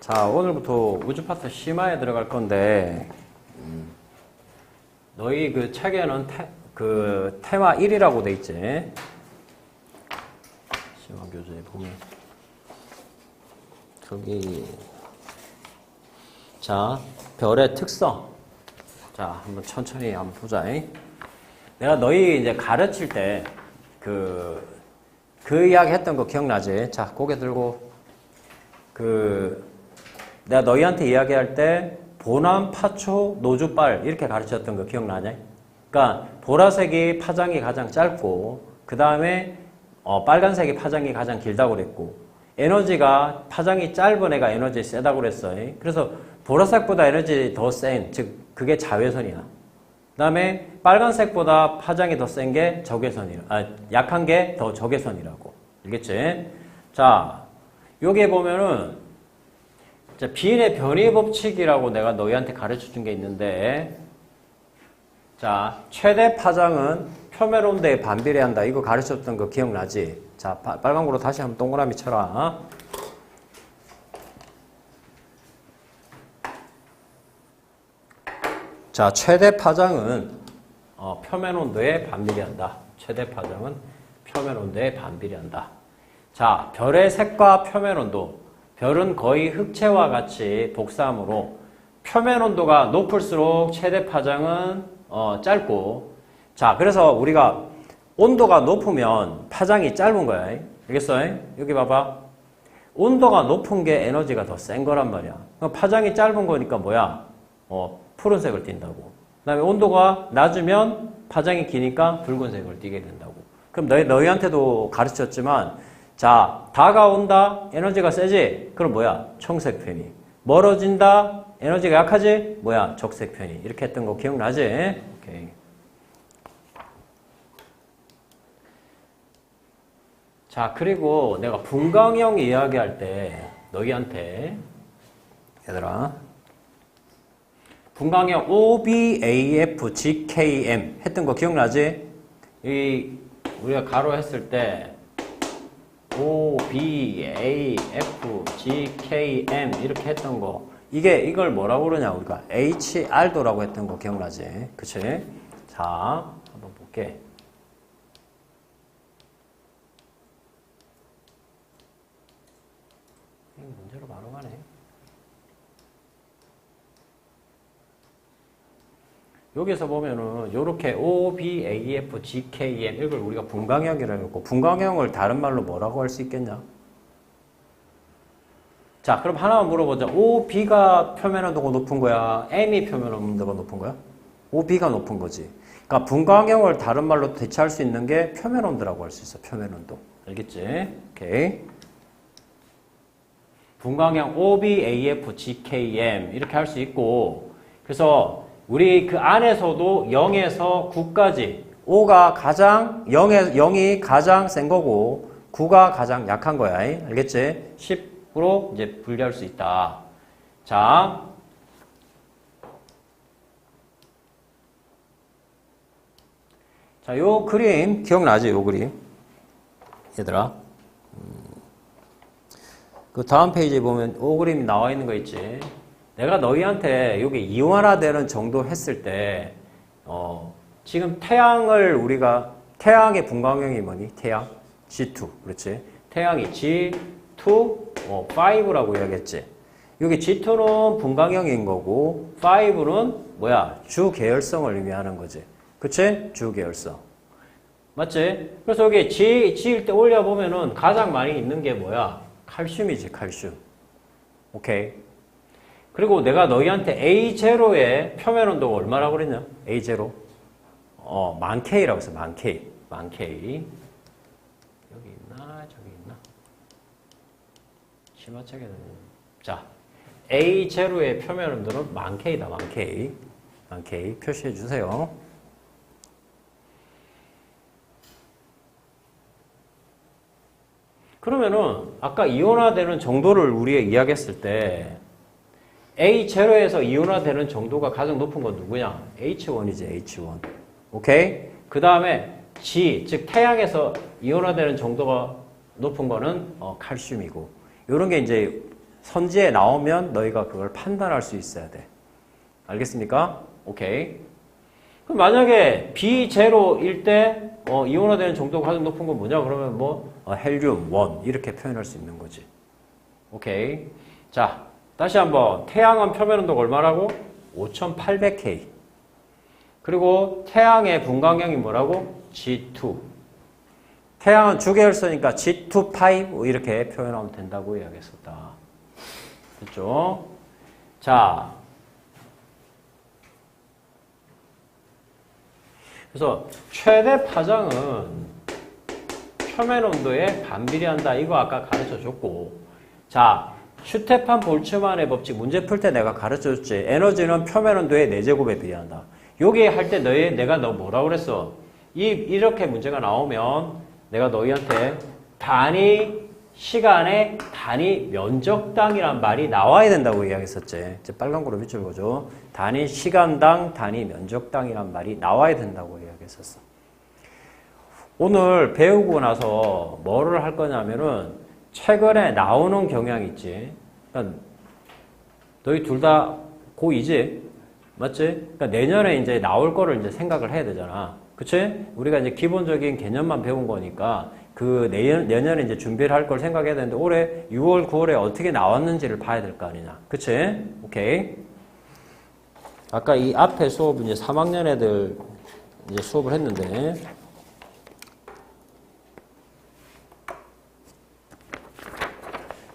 자, 오늘부터 우주 파트 심화에 들어갈 건데, 너희 그 책에는 테마 1이라고 돼 있지? 심화 교재에 보면. 저기. 자, 별의 특성. 자, 한번 천천히 한번 보자. 내가 너희 이제 가르칠 때, 그 이야기 했던 거 기억나지? 자, 고개 들고. 내가 너희한테 이야기할 때 보남, 파초, 노주빨 이렇게 가르쳤던 거 기억나냐? 그러니까 보라색이 파장이 가장 짧고 그 다음에 빨간색이 파장이 가장 길다고 그랬고 에너지가 파장이 짧은 애가 에너지 세다고 그랬어. 그래서 보라색보다 에너지 더 센, 즉 그게 자외선이야. 그 다음에 빨간색보다 파장이 더 센 게 적외선이야. 약한 게 더 적외선이라고. 알겠지? 자, 여기에 보면은 비인의 변이 법칙이라고 내가 너희한테 가르쳐 준 게 있는데, 자, 최대 파장은 표면 온도에 반비례한다. 이거 가르쳐 줬던 거 기억나지? 자, 빨간 거로 다시 한번 동그라미 쳐라. 자, 최대 파장은 표면 온도에 반비례한다. 최대 파장은 표면 온도에 반비례한다. 자, 별의 색과 표면 온도. 별은 거의 흑채와 같이 복사함으로 표면 온도가 높을수록 최대 파장은 짧고, 자, 그래서 우리가 온도가 높으면 파장이 짧은 거야. 알겠어? 여기 봐봐. 온도가 높은 게 에너지가 더 센 거란 말이야. 파장이 짧은 거니까 뭐야? 푸른색을 띈다고. 그 다음에 온도가 낮으면 파장이 기니까 붉은색을 띠게 된다고. 그럼 너희한테도 가르쳤지만, 자, 다가온다? 에너지가 세지? 그럼 뭐야? 청색 편이. 멀어진다? 에너지가 약하지? 뭐야? 적색 편이. 이렇게 했던 거 기억나지? 오케이. 자, 그리고 내가 분광형 이야기할 때 너희한테 얘들아 분광형 OBAF, GKM 했던 거 기억나지? 우리가 가로 했을 때 O, B, A, F, G, K, M 이렇게 했던 거 이걸 뭐라고 그러냐 우리가 HR도라고 했던 거 기억나지? 그치? 자, 한번 볼게. 문제로 바로 가네. 여기서 보면은 요렇게 O, B, A, F, G, K, M 이걸 우리가 분광형이라고 했고 분광형을 다른 말로 뭐라고 할 수 있겠냐? 자, 그럼 하나만 물어보자. O, B가 표면 온도가 높은 거야? M이 표면 온도가 높은 거야? O, B가 높은 거지. 그러니까 분광형을 다른 말로 대체할 수 있는 게 표면 온도라고 할 수 있어. 표면 온도. 알겠지? 오케이. 분광형 O, B, A, F, G, K, M 이렇게 할 수 있고 그래서 우리 그 안에서도 0에서 9까지 5가 가장 0이 가장 센 거고 9가 가장 약한 거야. 알겠지? 10으로 이제 분리할 수 있다. 자, 요 그림 기억나지? 요 그림 얘들아 그 다음 페이지에 보면 요 그림이 나와 있는 거 있지? 내가 너희한테 여기 이원화되는 정도 했을 때, 지금 태양의 분광형이 뭐니? 태양? G2. 그렇지? 태양이 G2, 5라고 이야기했지. 여기 G2는 분광형인 거고, 5는 뭐야? 주 계열성을 의미하는 거지. 그치? 주 계열성. 맞지? 그래서 여기 G일 때 올려보면은 가장 많이 있는 게 뭐야? 칼슘이지, 칼슘. 오케이. 그리고 내가 너희한테 A0의 표면 온도가 얼마라고 그랬냐? A0. 만 K라고 했어. 만 K. 만 K. 여기 있나? 저기 있나? 심화책에는. 자, A0의 표면 온도는 만 K다. 만 K. 만 K. 표시해 주세요. 그러면은 아까 이온화되는 정도를 우리가 이야기했을 때 A0에서 이온화되는 정도가 가장 높은 건 누구냐? H1이지, H1. 오케이? 그 다음에 G, 즉 태양에서 이온화되는 정도가 높은 거는 칼슘이고 이런 게 이제 선지에 나오면 너희가 그걸 판단할 수 있어야 돼. 알겠습니까? 오케이. 그럼 만약에 B0일 때 이온화되는 정도가 가장 높은 건 뭐냐? 그러면 헬륨 1 이렇게 표현할 수 있는 거지. 오케이. 자, 다시 한번 태양은 표면 온도가 얼마라고? 5800K. 그리고 태양의 분광량이 뭐라고? G2. 태양은 주계열소니까 G2 이렇게 표현하면 된다고 이야기했었다. 됐죠? 자, 그래서 최대 파장은 표면 온도에 반비례한다. 이거 아까 가르쳐줬고, 자, 슈테판 볼츠만의 법칙 문제 풀 때 내가 가르쳐줬지. 에너지는 표면 온도의 4제곱에 비례한다. 여기 할 때 내가 너 뭐라고 그랬어? 이렇게 문제가 나오면 내가 너희한테 단위 시간에 단위 면적당이란 말이 나와야 된다고 이야기했었지. 이제 빨간 거로 밑줄 보죠. 단위 시간당 단위 면적당이란 말이 나와야 된다고 이야기했었어. 오늘 배우고 나서 뭐를 할 거냐면은 최근에 나오는 경향이 있지. 그러니까 너희 둘 다 고2지? 맞지? 그러니까 내년에 이제 나올 거를 이제 생각을 해야 되잖아. 그치? 우리가 이제 기본적인 개념만 배운 거니까 그 내년에 이제 준비를 할 걸 생각해야 되는데 올해 6월, 9월에 어떻게 나왔는지를 봐야 될 거 아니냐. 그치? 오케이. 아까 이 앞에 수업은 이제 3학년 애들 이제 수업을 했는데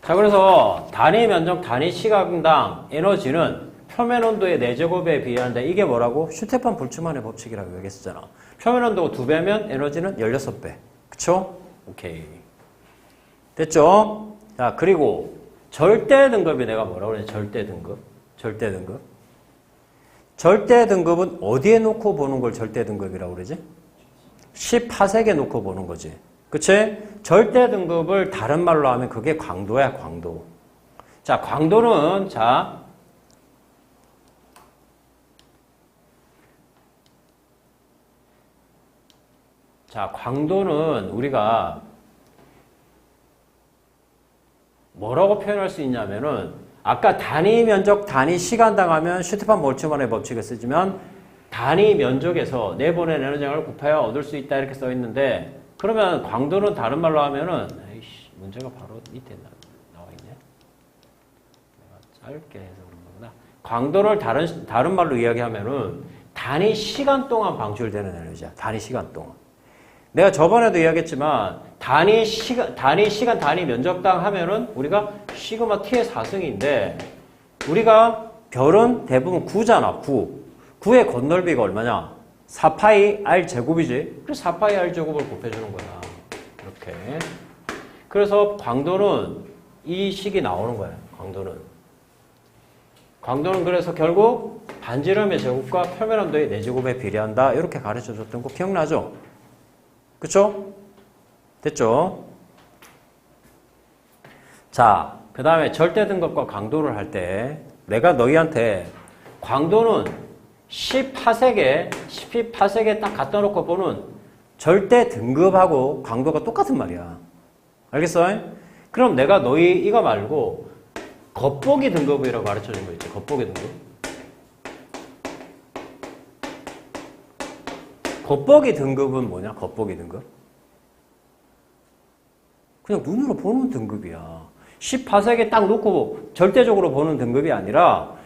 자, 그래서 단위 면적, 단위 시간당 에너지는 표면 온도의 4제곱에 비례한다. 이게 뭐라고? 슈테판 볼츠만의 법칙이라고 얘기했었잖아. 표면 온도가 2배면 에너지는 16배. 그쵸? 오케이. 됐죠? 자, 그리고 절대 등급이 내가 뭐라고 그래? 절대 등급. 절대 등급. 절대 등급은 어디에 놓고 보는 걸 절대 등급이라고 그러지? 10파섹에 놓고 보는 거지. 그치? 절대 등급을 다른 말로 하면 그게 광도야, 광도. 자, 광도는, 광도는 우리가 뭐라고 표현할 수 있냐면은, 아까 단위 면적, 단위 시간당 하면 슈테판 볼츠만의 법칙을 쓰지만, 단위 면적에서 내보낸 에너지를 곱하여 얻을 수 있다 이렇게 써 있는데, 그러면 광도는 다른 말로 하면은, 에이씨, 문제가 바로 밑에 나와 있네. 내가 짧게 해서 그런 거구나. 광도를 다른 말로 이야기하면은, 단위 시간 동안 방출되는 에너지야. 단위 시간 동안. 내가 저번에도 이야기했지만, 단위 면적당 하면은, 우리가 시그마 t의 4승인데, 우리가 별은 대부분 9잖아, 9. 9의 건널비가 얼마냐? 4파이 r 제곱이지. 그래서 4파이 r 제곱을 곱해주는 거야. 이렇게. 그래서 광도는 이 식이 나오는 거야. 광도는 그래서 결국 반지름의 제곱과 표면 온도의 4제곱에 비례한다. 이렇게 가르쳐 줬던 거 기억나죠? 그쵸? 됐죠? 자, 그 다음에 절대 등급과 광도를 할 때 내가 너희한테 광도는 10파섹에 딱 갖다 놓고 보는 절대 등급하고 광도가 똑같은 말이야. 알겠어? 그럼 내가 너희 이거 말고 겉보기 등급이라고 가르쳐 준 거 있지. 겉보기 등급. 겉보기 등급은 뭐냐? 겉보기 등급. 그냥 눈으로 보는 등급이야. 10파섹에 딱 놓고 절대적으로 보는 등급이 아니라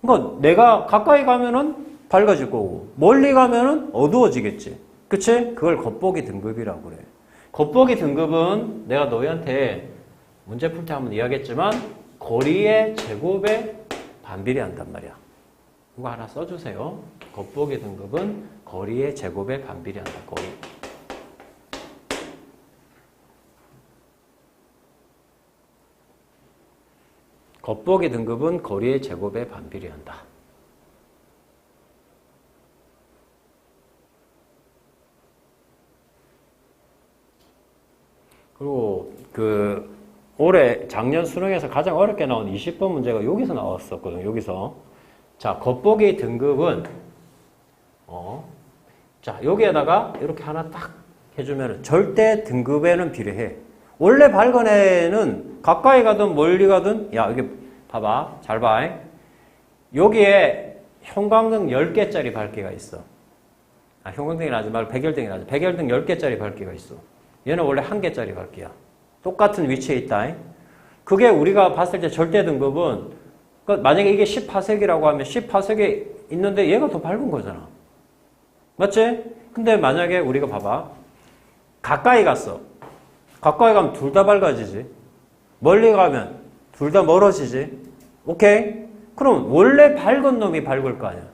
그러니까 내가 가까이 가면은 밝아질 거고 멀리 가면은 어두워지겠지. 그치? 그걸 겉보기 등급이라고 그래. 겉보기 등급은 내가 너희한테 문제 풀 때 한번 이야기했지만 거리의 제곱에 반비례한단 말이야. 이거 하나 써주세요. 겉보기 등급은 거리의 제곱에 반비례한다. 거리. 겉보기 등급은 거리의 제곱에 반비례한다. 그리고 올해 작년 수능에서 가장 어렵게 나온 20번 문제가 여기서 나왔었거든요. 여기서. 자, 겉보기 등급은 자, 여기에다가 이렇게 하나 딱 해주면 절대 등급에는 비례해. 원래 밝은 애는 가까이 가든 멀리 가든, 야, 여기 봐봐. 잘 봐. 여기에 형광등 10개짜리 밝기가 있어. 아, 형광등이 나지 말고 백열등이 나지. 백열등 10개짜리 밝기가 있어. 얘는 원래 1개짜리 밝기야. 똑같은 위치에 있다. 그게 우리가 봤을 때 절대 등급은, 그러니까 만약에 이게 10파섹이라고 하면 10파섹에 있는데 얘가 더 밝은 거잖아. 맞지? 근데 만약에 우리가 봐봐. 가까이 갔어. 가까이 가면 둘 다 밝아지지. 멀리 가면 둘 다 멀어지지. 오케이? 그럼 원래 밝은 놈이 밝을 거 아니야.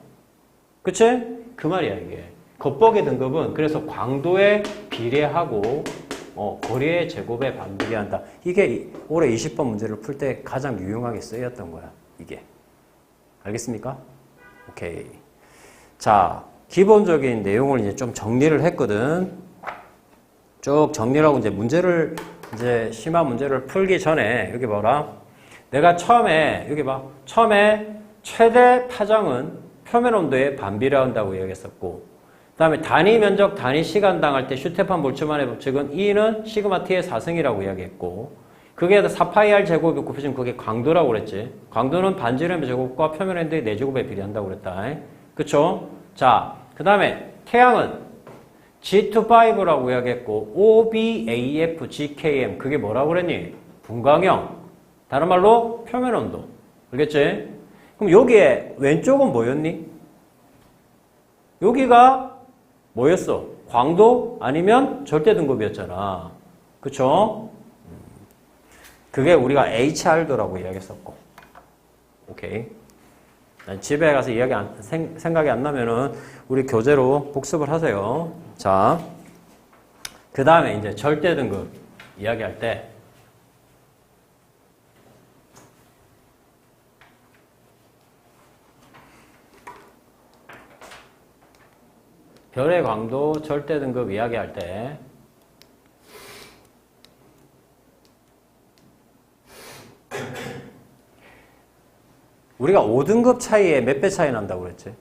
그치? 그 말이야, 이게. 겉보기 등급은 그래서 광도에 비례하고 거리의 제곱에 반비례한다. 이게 올해 20번 문제를 풀 때 가장 유용하게 쓰였던 거야. 이게. 알겠습니까? 오케이. 자, 기본적인 내용을 이제 좀 정리를 했거든. 쭉 정리를 하고 이제 심화 문제를 풀기 전에 여기 봐라. 내가 처음에 여기 봐. 처음에 최대 파장은 표면 온도에 반비례한다고 이야기했었고, 그 다음에 단위 면적, 단위 시간당 할 때 슈테판 볼츠만의 법칙은 E는 시그마 T의 4승이라고 이야기했고, 그게 4파이 R 제곱이 곱해지면 그게 광도라고 그랬지. 광도는 반지름의 제곱과 표면 온도의 4제곱에 비례한다고 그랬다. 그쵸? 자, 그 다음에 태양은 G25라고 이야기했고, OBAF, GKM, 그게 뭐라고 그랬니? 분광형. 다른 말로 표면 온도. 알겠지? 그럼 여기에 왼쪽은 뭐였니? 여기가 뭐였어? 광도 아니면 절대 등급이었잖아. 그쵸? 그게 우리가 HR도라고 이야기했었고. 오케이. 집에 가서 생각이 안 나면은 우리 교재로 복습을 하세요. 자, 그 다음에 이제 절대 등급 이야기할 때 별의 광도 절대 등급 이야기할 때 우리가 5등급 차이에 몇 배 차이 난다고 그랬지?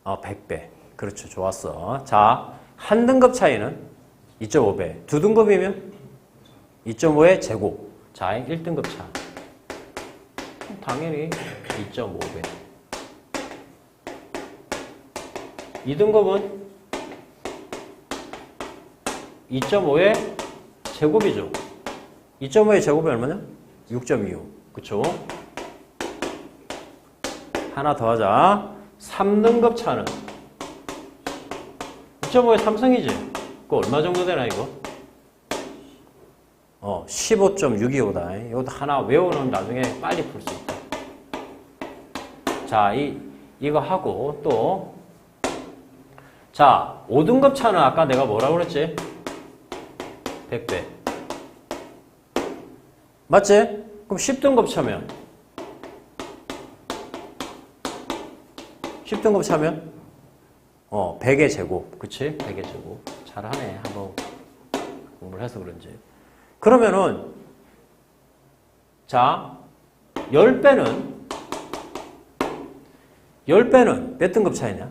100배. 그렇죠. 좋았어. 자, 한 등급 차이는 2.5배. 두 등급이면 2.5의 제곱. 자, 1등급 차. 당연히 2.5배. 2등급은 2.5의 제곱이죠. 2.5의 제곱이 얼마냐? 6.25. 그쵸? 하나 더 하자. 3등급 차는 2.5의 3승이지. 그거 얼마 정도 되나, 이거? 15.625다. 이것도 하나 외우는 나중에 빨리 풀 수 있다. 자, 이거 하고 또. 자, 5등급 차는 아까 내가 뭐라고 그랬지? 100배. 맞지? 그럼 10등급 차면? 10등급 차면? 100의 제곱. 그치? 100의 제곱. 잘하네. 한번 공부를 해서 그런지. 그러면은, 자, 10배는 몇 등급 차이냐?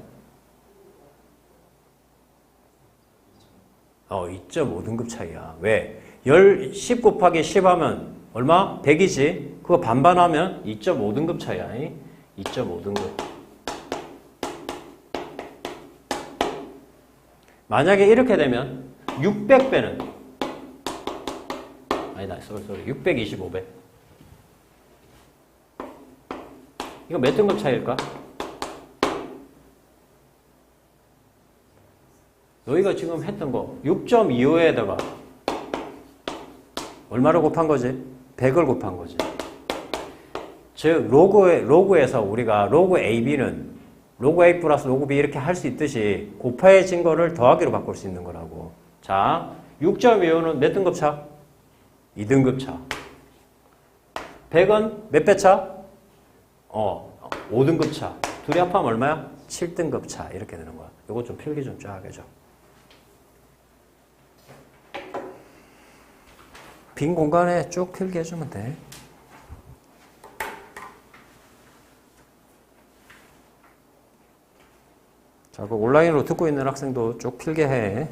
2.5등급 차이야. 왜? 10 곱하기 10 하면 얼마? 100이지? 그거 반반하면 2.5등급 차이야. 2.5등급. 만약에 이렇게 되면 600배는 아니다. 쏘리. 625배. 이거 몇 등급 차이일까? 너희가 지금 했던 거 6.25에다가 얼마를 곱한 거지? 100을 곱한 거지. 즉 로그에서 우리가 로그 AB는 로그 A 플러스 로그 B 이렇게 할 수 있듯이 곱해진 거를 더하기로 바꿀 수 있는 거라고. 자, 6.25는 몇 등급 차? 2등급 차. 100은 몇 배 차? 5등급 차. 둘이 합하면 얼마야? 7등급 차. 이렇게 되는 거야. 이거 좀 필기 좀 쫙 해줘. 빈 공간에 쭉 필기 해주면 돼. 자, 그 온라인으로 듣고 있는 학생도 쭉 필기 해.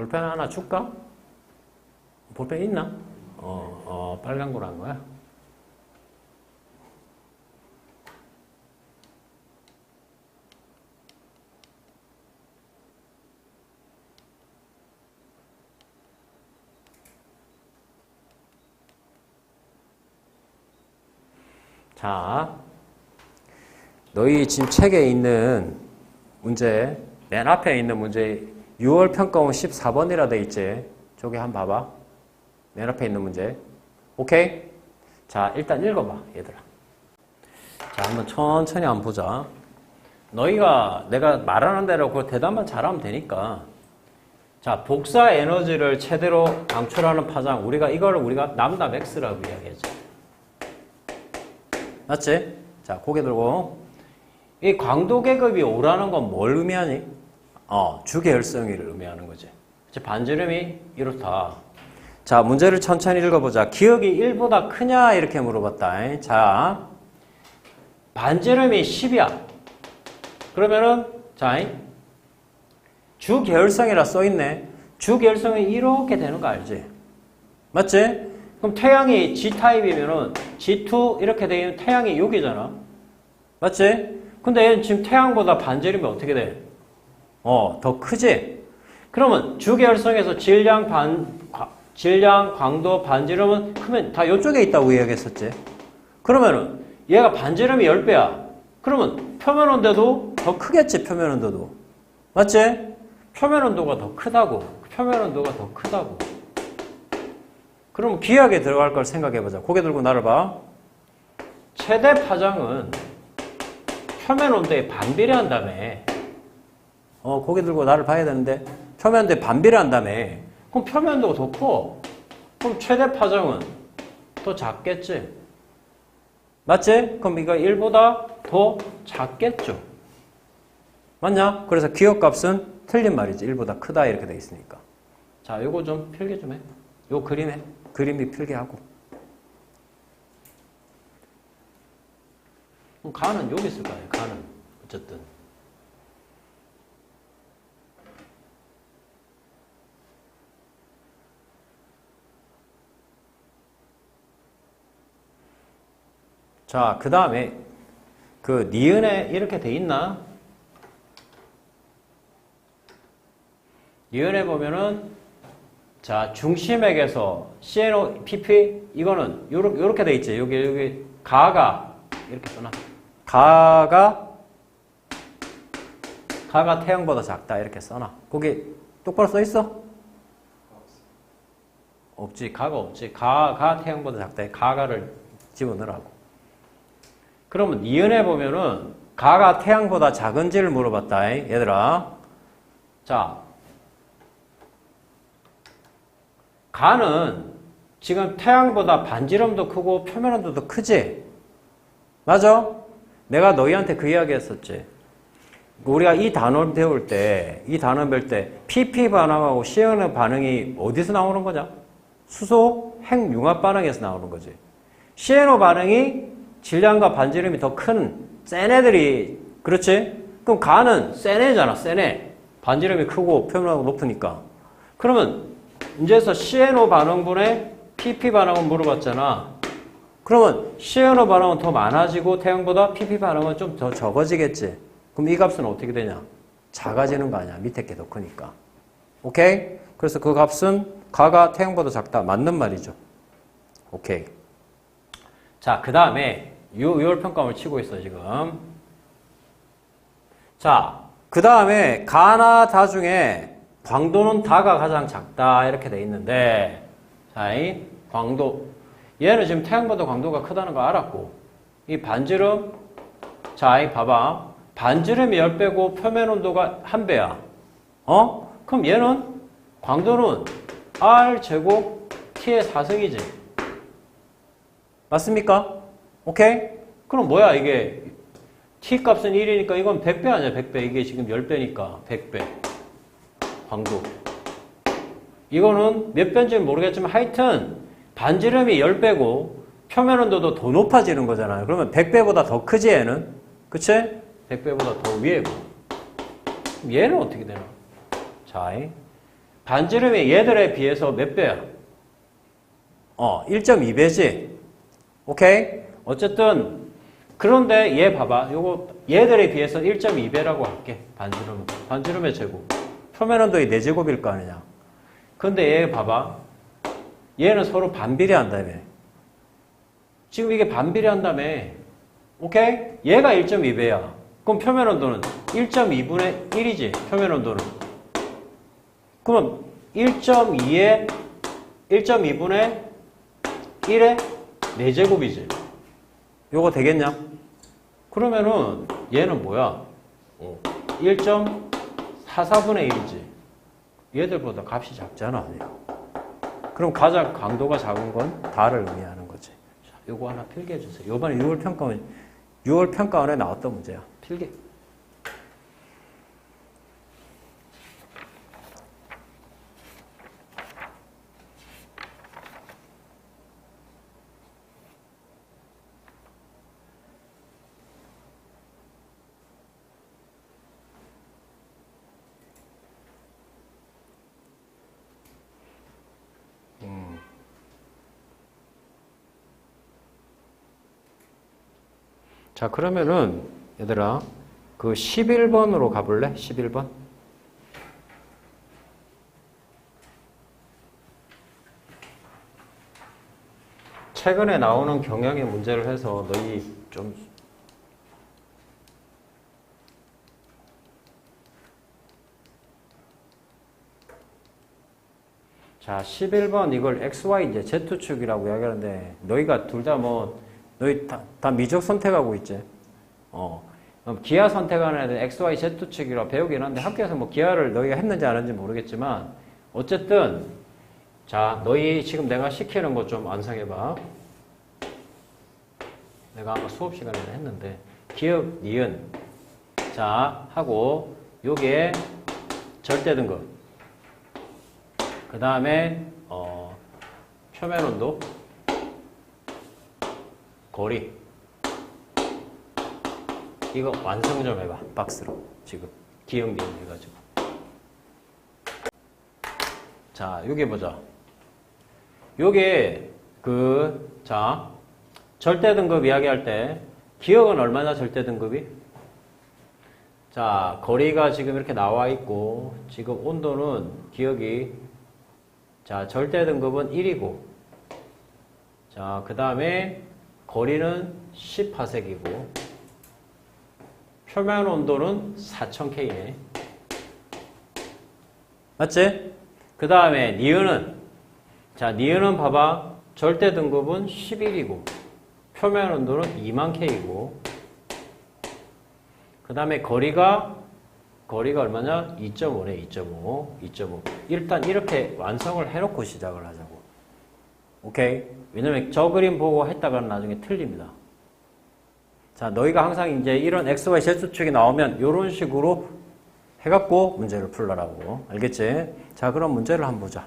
볼펜 하나 줄까? 볼펜 있나? 빨간 거로 한 거야? 자, 너희 지금 책에 있는 문제, 맨 앞에 있는 문제 6월 평가원 14번이라 돼 있지? 저기 한번 봐봐. 맨 앞에 있는 문제. 오케이? 자, 일단 읽어봐, 얘들아. 자, 한번 천천히 한번 보자. 너희가 내가 말하는 대로 그 대답만 잘하면 되니까. 자, 복사 에너지를 최대로 방출하는 파장. 이걸 우리가 람다 맥스라고 이야기하지. 맞지? 자, 고개 들고. 이 광도 계급이 오라는 건 뭘 의미하니? 주계열성이를 의미하는 거지. 반지름이 이렇다. 자, 문제를 천천히 읽어보자. 기억이 1보다 크냐? 이렇게 물어봤다. 자, 반지름이 10이야. 그러면은, 자, 주계열성이라 써있네. 주계열성이 이렇게 되는 거 알지? 맞지? 그럼 태양이 G타입이면은 G2 이렇게 되면 태양이 여기잖아. 맞지? 근데 얘는 지금 태양보다 반지름이 어떻게 돼? 더 크지? 그러면 주계열성에서 질량, 광도, 반지름은 크면 다 이쪽에 있다고 이야기했었지. 그러면은 얘가 반지름이 10배야. 그러면 표면 온도도 더 크겠지, 표면 온도도. 맞지? 표면 온도가 더 크다고. 표면 온도가 더 크다고. 그럼 기하게 들어갈 걸 생각해보자. 고개 들고 나를 봐. 최대 파장은 표면 온도에 반비례한다며. 고개 들고 나를 봐야 되는데 표면 온도에 반비례한다며. 그럼 표면 온도가 더 커. 그럼 최대 파장은 더 작겠지. 맞지? 그럼 이거 1보다 더 작겠죠. 맞냐? 그래서 기억값은 틀린 말이지. 1보다 크다 이렇게 돼 있으니까. 자, 요거 좀 필기 좀 해. 요 그림이 필기하고. 그럼 가는 여기 있을 거 아니야. 가는. 어쨌든. 자, 그 다음에 그 니은에 이렇게 돼 있나? 니은에 보면은 자, 중심액에서 CNO, 이거는 요렇게 돼 있지. 여기 가가 이렇게 써놔. 가가 태양보다 작다 이렇게 써놔. 거기 똑바로 써 있어? 없지. 가가 없지. 가 태양보다 작다. 가가를 집어넣으라고. 그러면 니은에 보면은 가가 태양보다 작은지를 물어봤다. 얘들아. 자, 가는 지금 태양보다 반지름도 크고 표면 온도도 크지? 맞아? 내가 너희한테 그 이야기 했었지. 우리가 이 단어 배울 때, PP 반응하고 CNO 반응이 어디서 나오는 거냐? 수소 핵융합 반응에서 나오는 거지. CNO 반응이 질량과 반지름이 더 큰 센 애들이, 그렇지? 그럼 가는 센 애잖아, 센 애. 반지름이 크고 표면하고 높으니까. 그러면 이제서 CNO 반응분의 PP 반응은 물어봤잖아. 그러면 CNO 반응은 더 많아지고 태양보다 PP 반응은 좀 더 적어지겠지. 그럼 이 값은 어떻게 되냐? 작아지는 거 아니야. 밑에 게 더 크니까. 오케이? 그래서 그 값은 가가 태양보다 작다. 맞는 말이죠. 오케이. 자, 그 다음에 요율평가음을 치고 있어 지금. 자, 그 다음에 가나 다 중에 광도는 다가 가장 작다 이렇게 돼 있는데, 자, 이 광도 얘는 지금 태양보다 광도가 크다는 거 알았고, 이 반지름, 자, 이 봐봐, 반지름이 10배고 표면 온도가 1배야. 그럼 얘는 광도는 R 제곱 T의 4승이지. 맞습니까? 오케이? 그럼 뭐야 이게? T 값은 1이니까 이건 100배 아니야, 100배. 이게 지금 10배니까 100배. 광도. 이거는 몇 배인지는 모르겠지만 하여튼 반지름이 10배고 표면 온도도 더 높아지는 거잖아요. 그러면 100배보다 더 크지 얘는? 그치? 100배보다 더 위에고. 얘는 어떻게 되나? 자, 반지름이 얘들에 비해서 몇 배야? 1.2배지. 오케이? 어쨌든 그런데 얘 봐봐. 요거 얘들에 비해서 1.2배라고 할게. 반지름은. 반지름의 제곱. 표면 온도의 4제곱일 거 아니냐. 근데 얘 봐봐. 얘는 서로 반비례한다며. 지금 이게 반비례한다며. 오케이? 얘가 1.2배야. 그럼 표면 온도는 1.2분의 1이지. 표면 온도는. 그럼 1.2에 1.2분의 1에 4제곱이지. 요거 되겠냐? 그러면은 얘는 뭐야? 1.44분의 1이지. 얘들보다 값이 작잖아. 그럼 가장 강도가 작은 건 다를 의미하는 거지. 자, 요거 하나 필기해 주세요. 요번에 6월 평가원에 나왔던 문제야. 필기. 자, 그러면은 얘들아 그 11번으로 가볼래? 11번. 최근에 나오는 경향의 문제를 해서 너희 좀 자, 11번 이걸 XY 이제 Z축이라고 이야기하는데 너희가 둘 다 너희 다 미적 선택하고 있지. 기하 선택하는 애들 XY Z축이라고 배우긴 한데 학교에서 기하를 너희가 했는지 안 했는지 모르겠지만 어쨌든 자, 너희 지금 내가 시키는 거 좀 완성해봐. 내가 아마 수업 시간에 했는데 기역, 니은 자 하고 요게 절대 등급 그 다음에 표면 온도 거리 이거 완성 좀 해봐. 박스로 지금 기역, 니은 해가지고 자 요게 보자. 요게 자 절대 등급 이야기할 때 기역은 얼마나 절대 등급이? 자 거리가 지금 이렇게 나와 있고 지금 온도는 기역이 자 절대 등급은 1이고 자 그 다음에 거리는 10파섹이고 표면 온도는 4000K네. 맞지? 그 다음에 니은은 자 니은은 봐봐. 절대 등급은 11이고 표면 온도는 20000K이고 그 다음에 거리가 얼마냐? 2.5네. 2.5 일단 이렇게 완성을 해놓고 시작을 하자고. 오케이? 왜냐면 저 그림 보고 했다가는 나중에 틀립니다. 자 너희가 항상 이제 이런 XY Z축이 나오면 이런 식으로 해갖고 문제를 풀라라고. 알겠지? 자 그럼 문제를 한번 보자.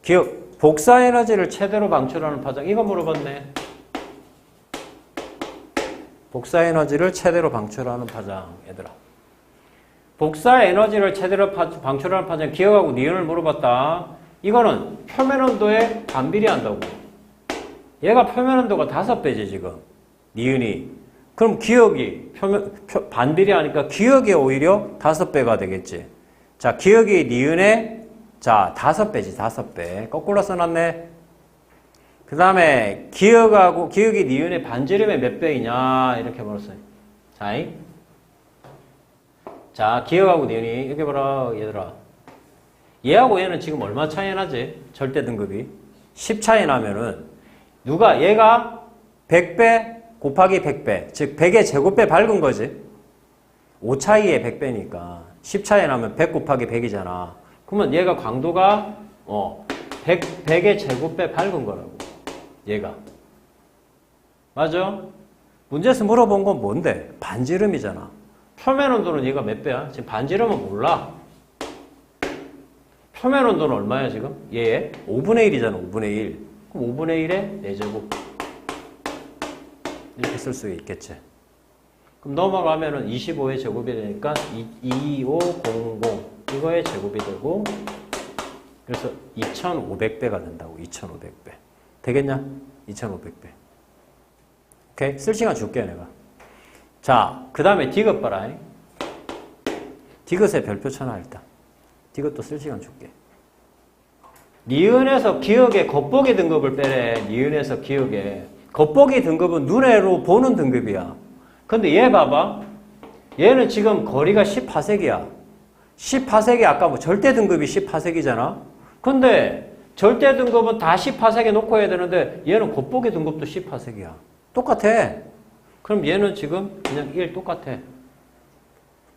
기억 복사 에너지를 최대로 방출하는 파장. 이거 물어봤네. 복사 에너지를 최대로 방출하는 파장. 얘들아. 복사 에너지를 최대로 방출하는 파장. 기억하고 니은을 물어봤다. 이거는 표면 온도에 반비례한다고. 얘가 표면 온도가 5배지 지금. 니은이. 그럼 기억이 반비례하니까 기억이 오히려 5배가 되겠지. 자 기억이 니은에 자 5배지 5배. 거꾸로 써놨네. 그 다음에 기억이 니은의 반지름의 몇 배이냐 이렇게 물었어요. 자 기억하고 니은이 이렇게 봐라 얘들아. 얘하고 얘는 지금 얼마 차이 나지? 절대 등급이 10 차이 나면은 얘가 100배 곱하기 100배 즉 100의 제곱배 밝은 거지. 5 차이에 100배니까 10 차이 나면 100 곱하기 100이잖아. 그러면 얘가 강도가 100의 제곱배 밝은 거라고. 얘가. 맞아? 문제에서 물어본 건 뭔데? 반지름이잖아. 표면 온도는 얘가 몇 배야? 지금 반지름은 몰라. 표면 온도는 얼마야 지금? 얘 5분의 1이잖아. 5분의 1. 그럼 5분의 1에 4제곱. 이렇게 쓸 수 있겠지. 그럼 넘어가면은 25의 제곱이 되니까 2500 이거의 제곱이 되고 그래서 2500배가 된다고. 2500배. 되겠냐? 2500배. 오케이? 쓸 시간 줄게 내가. 자, 그 다음에 디귿 봐라. 디귿의 별표 쳐놔 일단. 디귿도 쓸 시간 줄게. 니은에서 기역의 겉보기 등급을 빼래. 니은에서 기역의. 겉보기 등급은 눈으로 보는 등급이야. 근데 얘 봐봐. 얘는 지금 거리가 10파색이야. 10파색이 아까 뭐 절대 등급이 10파색이잖아. 근데 절대 등급은 다 10파색에 놓고 해야 되는데 얘는 겉보기 등급도 10파색이야. 똑같아. 그럼 얘는 지금 그냥 1 똑같아.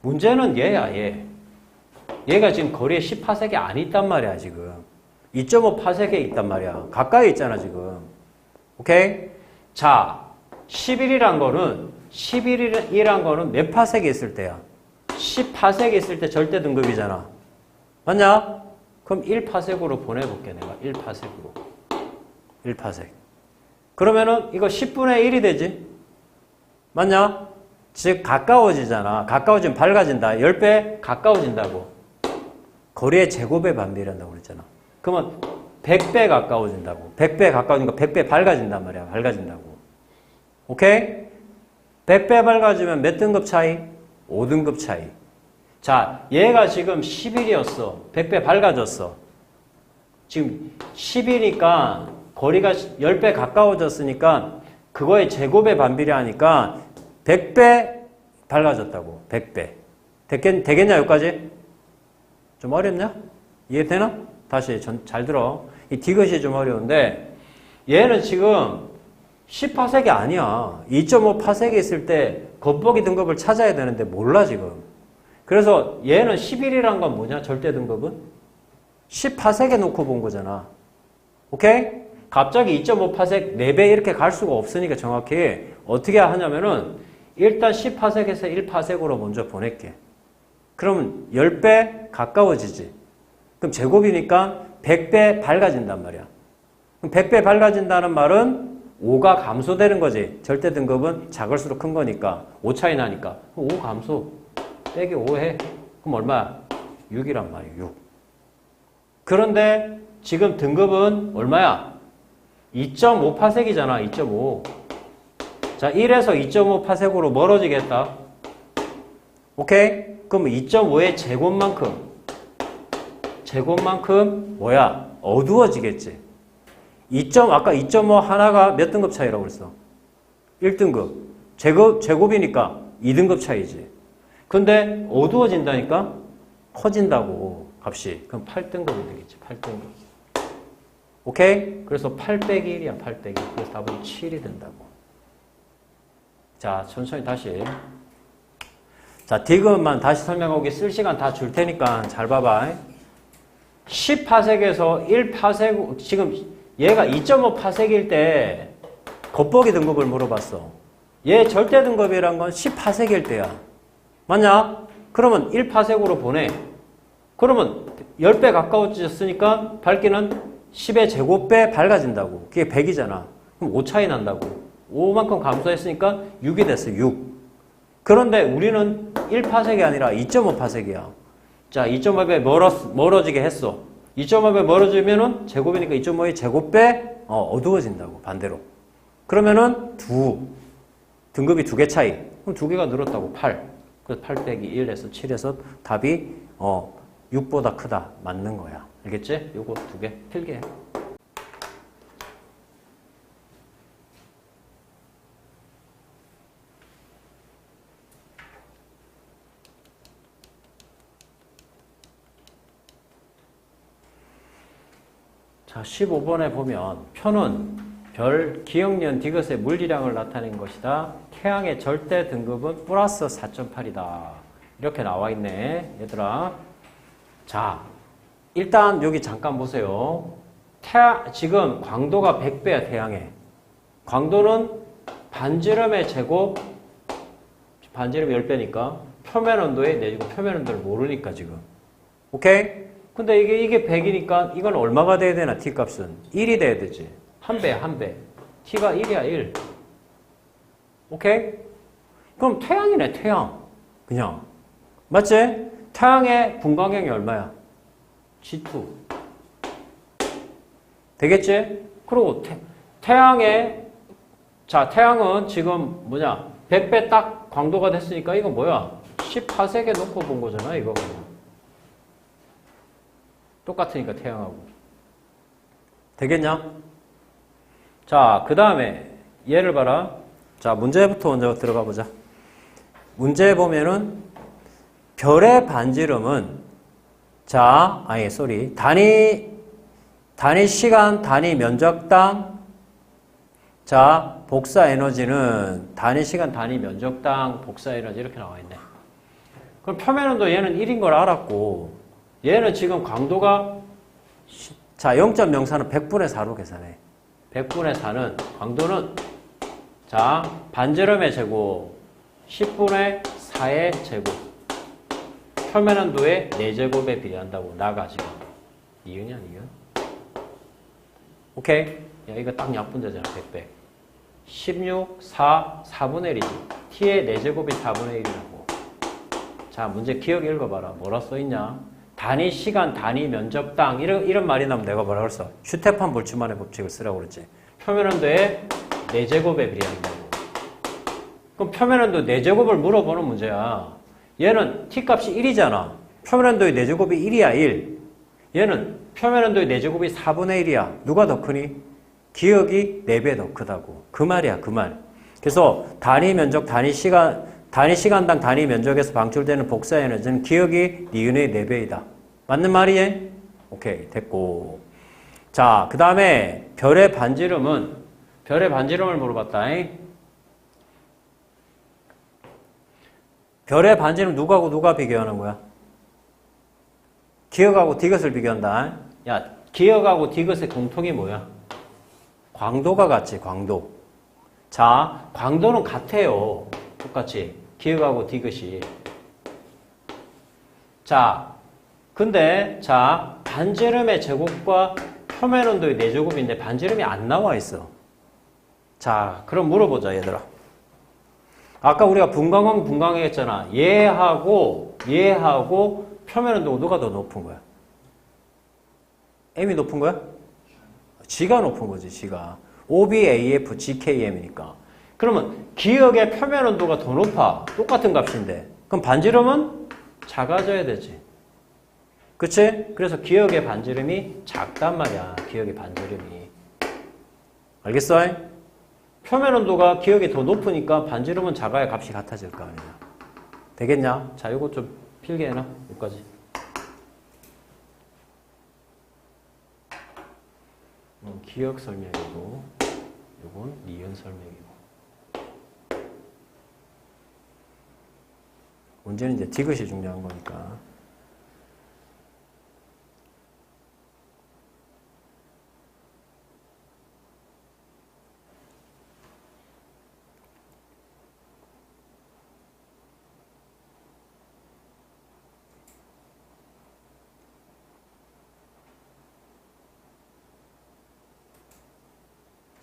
문제는 얘야, 얘. 얘가 지금 거리에 10파색이 안 있단 말이야, 지금. 2.5파색에 있단 말이야. 가까이 있잖아, 지금. 오케이? 자, 11이란 거는 몇 파색이 있을 때야? 10파색이 있을 때 절대 등급이잖아. 맞냐? 그럼 1파색으로 보내볼게, 내가. 1파색으로. 1파색. 그러면은 이거 10분의 1이 되지? 맞냐? 즉, 가까워지잖아. 가까워지면 밝아진다. 10배 가까워진다고. 거리의 제곱에 반비례한다고 그랬잖아. 그러면 100배 가까워진다고. 100배 가까워지니까 100배 밝아진단 말이야. 밝아진다고. 오케이? 100배 밝아지면 몇 등급 차이? 5등급 차이. 자, 얘가 지금 11이었어. 100배 밝아졌어. 지금 10이니까 거리가 10배 가까워졌으니까 그거의 제곱에 반비례하니까 100배 밝아졌다고. 100배. 되겠냐, 여기까지? 좀 어렵냐? 이해되나? 다시 잘 들어. 이 디귿이 좀 어려운데 얘는 지금 10파색이 아니야. 2.5파색이 있을 때 겉보기 등급을 찾아야 되는데 몰라 지금. 그래서 얘는 11이란 건 뭐냐? 절대 등급은? 10파색에 놓고 본 거잖아. 오케이? 갑자기 2.5파색 4배 이렇게 갈 수가 없으니까 정확히 어떻게 하냐면은 일단 10파색에서 1파색으로 먼저 보낼게. 그러면 10배 가까워지지. 그럼 제곱이니까 100배 밝아진단 말이야. 그럼 100배 밝아진다는 말은 5가 감소되는 거지. 절대 등급은 작을수록 큰 거니까. 5 차이 나니까. 그럼 5 감소. 빼기 5 해. 그럼 얼마야? 6이란 말이야. 6. 그런데 지금 등급은 얼마야? 2.5파색이잖아. 2.5. 자, 1에서 2.5파색으로 멀어지겠다. 오케이? 그럼 2.5의 제곱만큼 뭐야? 어두워지겠지. 아까 2.5 하나가 몇 등급 차이라고 그랬어? 1등급. 제곱이니까 2등급 차이지. 근데 어두워진다니까 커진다고 값이. 그럼 8등급이 되겠지. 8등급. 오케이? 그래서 8 빼기 1이야. 8 빼기 1. 그래서 답은 7이 된다고. 자, 천천히 다시. 자, 디귿만 다시 설명하고 쓸 시간 다 줄 테니까 잘 봐봐. 10파색에서 1파색, 지금 얘가 2.5파색일 때 겉보기 등급을 물어봤어. 얘 절대 등급이란 건 10파색일 때야. 맞냐? 그러면 1파색으로 보내. 그러면 10배 가까워졌으니까 밝기는 10의 제곱배 밝아진다고. 그게 100이잖아. 그럼 5 차이 난다고. 5만큼 감소했으니까 6이 됐어. 6. 그런데 우리는 1파색이 아니라 2.5파색이야. 자, 2.5배 멀어지게 했어. 2.5배 멀어지면은 제곱이니까 2.5의 제곱배 어두워진다고. 반대로. 그러면은 등급이 2개 차이. 그럼 2개가 늘었다고. 8. 그래서 8 빼기 1에서 7에서 답이 6보다 크다. 맞는 거야. 알겠지? 요거 2개 필게 해. 자, 15번에 보면 표는 별, 기역년, 디귿의 물리량을 나타낸 것이다. 태양의 절대 등급은 플러스 4.8이다. 이렇게 나와 있네, 얘들아. 자, 일단 여기 잠깐 보세요. 지금 광도가 100배야, 태양의. 광도는 반지름의 제곱, 반지름 10배니까 표면 온도에 내지고 표면 온도를 모르니까 지금. 오케이? 근데 이게 100이니까 이건 얼마가 돼야 되나, T값은? 1이 돼야 되지. 한 배. T가 1이야, 1. 오케이? 그럼 태양이네, 태양. 그냥. 맞지? 태양의 분광량이 얼마야? G2. 되겠지? 그리고 태양의, 자, 태양은 지금 뭐냐? 100배 딱 광도가 됐으니까 이거 뭐야? 18세계 놓고 본 거잖아, 이거. 똑같으니까 태양하고. 되겠냐? 자, 그 다음에 얘를 봐라. 자, 문제부터 먼저 들어가 보자. 문제 보면은 별의 반지름은 자, 단위 시간, 단위 면적당 자, 복사 에너지는 단위 시간, 단위 면적당 복사 에너지 이렇게 나와 있네. 그럼 표면온도 얘는 1인 걸 알았고 얘는 지금 강도가 자, 0.04는 100분의 4로 계산해. 100분의 4는 강도는 자, 반지름의 제곱 10분의 4의 제곱 표면온도의 4제곱에 비례한다고 나가 지금. 이은이야, 이은? 오케이? 야, 이거 딱 약분되잖아, 100배. 16, 4, 4분의 1이지. t의 4제곱이 4분의 1이라고. 자, 문제 기억 읽어봐라. 뭐라 써있냐? 단위 시간, 단위 면적당 이런 말이 나면 내가 뭐라 그랬어? 슈테판 볼츠만의 법칙을 쓰라고 그랬지. 표면온도의 4제곱에 비례한다고. 그럼 표면온도 4제곱을 물어보는 문제야. 얘는 t값이 1이잖아. 표면온도의 4제곱이 1이야, 1. 얘는 표면온도의 4제곱이 4분의 1이야. 누가 더 크니? 기억이 4배 더 크다고. 그 말이야, 그 말. 그래서 단위 면적, 단위 시간당 단위 면적에서 방출되는 복사 에너지는 기억이 니은의 4배이다. 맞는 말이에? 오케이, 됐고. 자, 그 다음에 별의 반지름을 물어봤다. 별의 반지름 누구하고 누가 비교하는 거야? 기억하고 디귿을 비교한다. 야, 기억하고 디귿의 공통이 뭐야? 광도가 같지, 광도. 자, 광도는 같아요. 똑같이. 기억하고 디귿이. 자, 근데, 자, 반지름의 제곱과 표면온도의 4제곱인데 반지름이 안 나와 있어. 자, 그럼 물어보자, 얘들아. 아까 우리가 분광 했잖아. 얘하고 표면온도가 누가 더 높은 거야? M이 높은 거야? G가 높은 거지, G가. OBAF, GKM이니까. 그러면 기억의 표면온도가 더 높아. 똑같은 값인데. 그럼 반지름은 작아져야 되지. 그치? 그래서 기억의 반지름이 작단 말이야. 기억의 반지름이. 알겠어? 표면온도가 기억이 더 높으니까 반지름은 작아야 값이 같아질 거 아니야. 되겠냐? 자, 요거 좀 필기 해놔. 여기까지. 기억 설명이고, 요건 니은 설명이고. 문제는 이제 디귿이 중요한 거니까.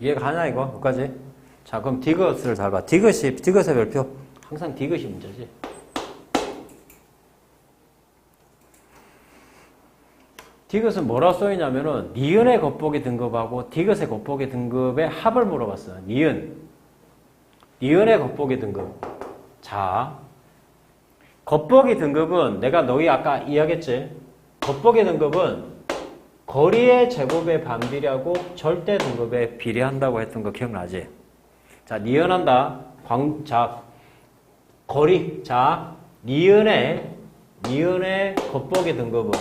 이해가 가냐, 이거? 여기까지? 자, 그럼 디귿을 잘 봐. 디귿의 별표. 항상 디귿이 문제지. 디귿은 뭐라 써있냐면은, 니은의 겉보기 등급하고 디귿의 겉보기 등급의 합을 물어봤어. 니은의 겉보기 등급. 자, 겉보기 등급은 내가 너희 아까 이야기했지? 겉보기 등급은 거리의 제곱에 반비례하고 절대 등급에 비례한다고 했던 거 기억나지? 자, 니은한다. 자, 거리. 자, 니은의 겉보기 등급은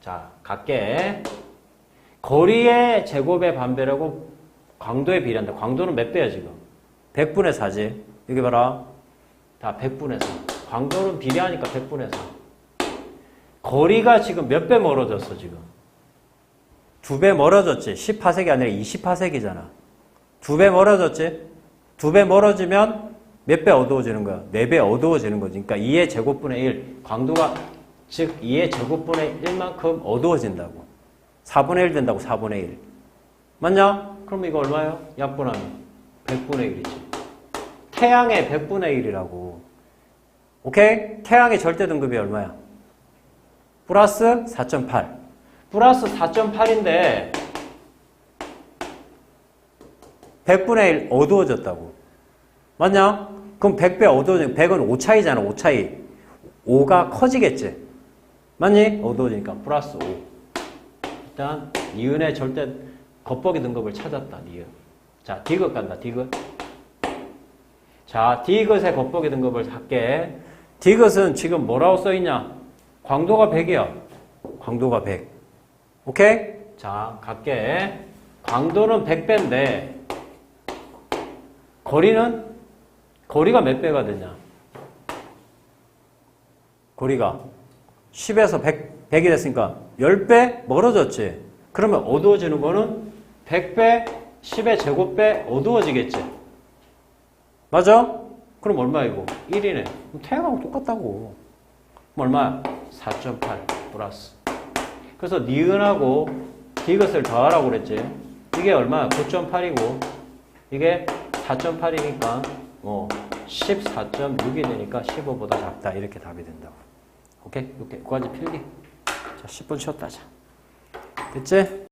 자, 같게 거리의 제곱에 반비례하고 광도에 비례한다. 광도는 몇 배야, 지금? 100분의 4지. 여기 봐라. 다 100분의 4. 광도는 비례하니까 100분의 4. 거리가 지금 몇 배 멀어졌어, 지금? 2배 멀어졌지. 18세기 아니라 28세기잖아. 2배 멀어졌지? 2배 멀어지면 몇 배 어두워지는 거야? 4배 어두워지는 거지. 그러니까 2의 제곱분의 1. 광도가, 즉, 2의 제곱분의 1만큼 어두워진다고. 4분의 1 된다고, 4분의 1. 맞냐? 그럼 이거 얼마예요? 약분하면 100분의 1이지. 태양의 100분의 1이라고. 오케이? 태양의 절대 등급이 얼마야? 플러스 4.8. 플러스 4.8인데 100분의 1 어두워졌다고. 맞냐? 그럼 100배 어두워지니까 100은 5 차이잖아. 5 차이. 5가 커지겠지. 맞니? 어두워지니까 플러스 5. 일단 니은의 절대 겉보기 등급을 찾았다. 니은. 자, 디귿 간다. 디귿. 자, 디귿의 겉보기 등급을 할게. 디귿은 지금 뭐라고 써있냐? 광도가 100이야. 광도가 100. 오케이? 자, 갈게. 광도는 100배인데 거리가 몇 배가 되냐? 거리가 10에서 100이 됐으니까 10배 멀어졌지. 그러면 어두워지는 거는 100배, 10의 제곱배 어두워지겠지. 맞아? 그럼 얼마이고? 1이네. 그럼 태양하고 똑같다고. 그럼 얼마야? 4.8 플러스. 그래서 니은하고 디귿을 더하라고 그랬지. 이게 얼마야? 9.8이고 이게 4.8이니까 14.6이 되니까 15보다 작다. 이렇게 답이 된다고. 오케이? 이렇게. 그거까지 필기. 자, 10분 쉬었다. 자. 됐지?